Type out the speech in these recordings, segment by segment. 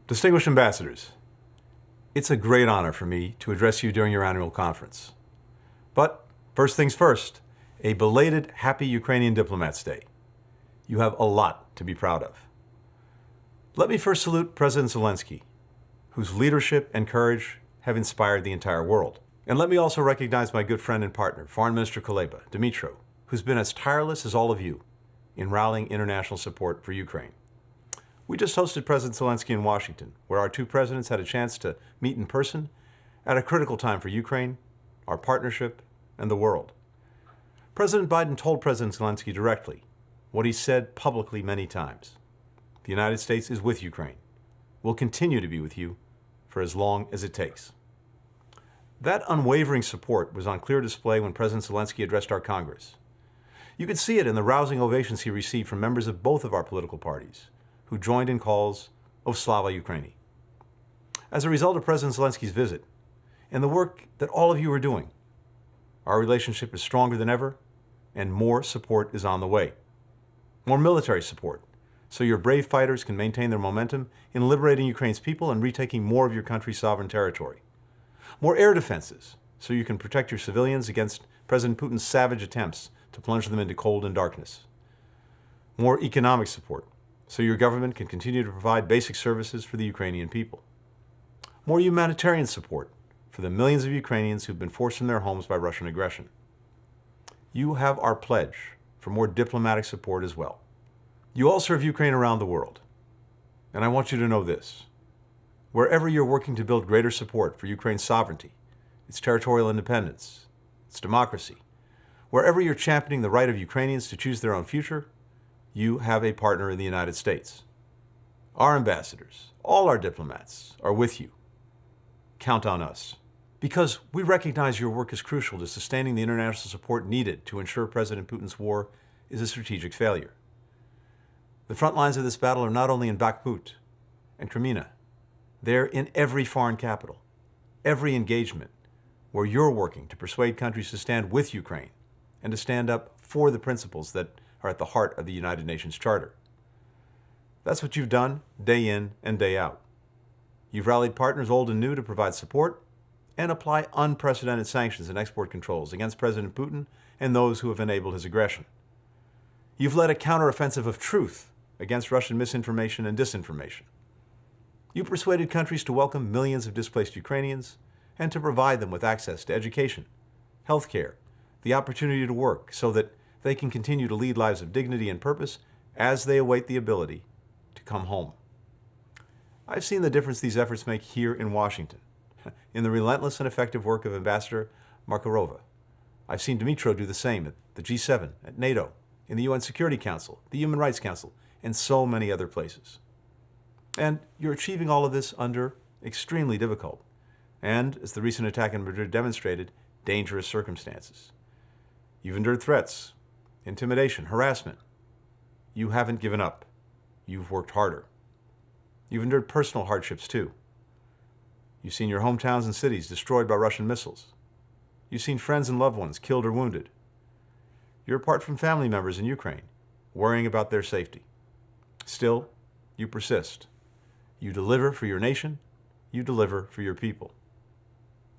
Distinguished ambassadors, it's a great honor for me to address you during your annual conference. But first things first, a belated Happy Ukrainian Diplomats Day. You have a lot to be proud of. Let me first salute President Zelensky, whose leadership and courage have inspired the entire world. And let me also recognize my good friend and partner, Foreign Minister Kuleba, Dmytro, who's been as tireless as all of you in rallying international support for Ukraine. We just hosted President Zelensky in Washington, where our two presidents had a chance to meet in person at a critical time for Ukraine, our partnership, and the world. President Biden told President Zelensky directly what he said publicly many times. The United States is with Ukraine, will continue to be with you for as long as it takes. That unwavering support was on clear display when President Zelensky addressed our Congress. You could see it in the rousing ovations he received from members of both of our political parties, who joined in calls of Slava Ukraini. As a result of President Zelensky's visit and the work that all of you are doing, our relationship is stronger than ever, and more support is on the way. More military support, so your brave fighters can maintain their momentum in liberating Ukraine's people and retaking more of your country's sovereign territory. More air defenses, so you can protect your civilians against President Putin's savage attempts to plunge them into cold and darkness. More economic support, so your government can continue to provide basic services for the Ukrainian people. More humanitarian support for the millions of Ukrainians who've been forced from their homes by Russian aggression. You have our pledge for more diplomatic support as well. You all serve Ukraine around the world, and I want you to know this. Wherever you're working to build greater support for Ukraine's sovereignty, its territorial independence, its democracy, wherever you're championing the right of Ukrainians to choose their own future, you have a partner in the United States. Our ambassadors, all our diplomats, are with you. Count on us. Because we recognize your work is crucial to sustaining the international support needed to ensure President Putin's war is a strategic failure. The front lines of this battle are not only in Bakhmut and Kreminna, they're in every foreign capital, every engagement where you're working to persuade countries to stand with Ukraine and to stand up for the principles that are at the heart of the United Nations Charter. That's what you've done day in and day out. You've rallied partners old and new to provide support and apply unprecedented sanctions and export controls against President Putin and those who have enabled his aggression. You've led a counteroffensive of truth against Russian misinformation and disinformation. You persuaded countries to welcome millions of displaced Ukrainians and to provide them with access to education, healthcare, the opportunity to work so that they can continue to lead lives of dignity and purpose as they await the ability to come home. I've seen the difference these efforts make here in Washington, in the relentless and effective work of Ambassador Markarova. I've seen Dmytro do the same at the G7, at NATO, in the UN Security Council, the Human Rights Council, and so many other places. And you're achieving all of this under extremely difficult, and, as the recent attack in Madrid demonstrated, dangerous circumstances. You've endured threats, intimidation, harassment. You haven't given up. You've worked harder. You've endured personal hardships too. You've seen your hometowns and cities destroyed by Russian missiles. You've seen friends and loved ones killed or wounded. You're apart from family members in Ukraine, worrying about their safety. Still, you persist. You deliver for your nation. You deliver for your people.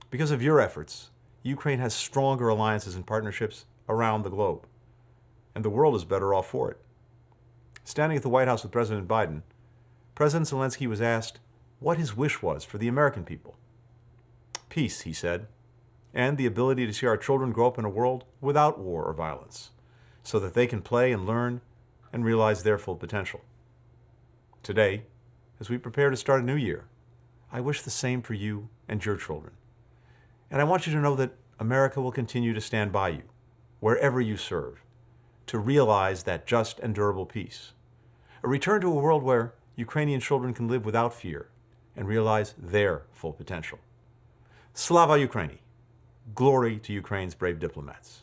Because of your efforts, Ukraine has stronger alliances and partnerships around the globe, and the world is better off for it. Standing at the White House with President Biden, President Zelensky was asked what his wish was for the American people. Peace, he said, and the ability to see our children grow up in a world without war or violence, so that they can play and learn and realize their full potential. Today, as we prepare to start a new year, I wish the same for you and your children. And I want you to know that America will continue to stand by you, wherever you serve, to realize that just and durable peace. A return to a world where Ukrainian children can live without fear and realize their full potential. Slava Ukraini! Glory to Ukraine's brave diplomats.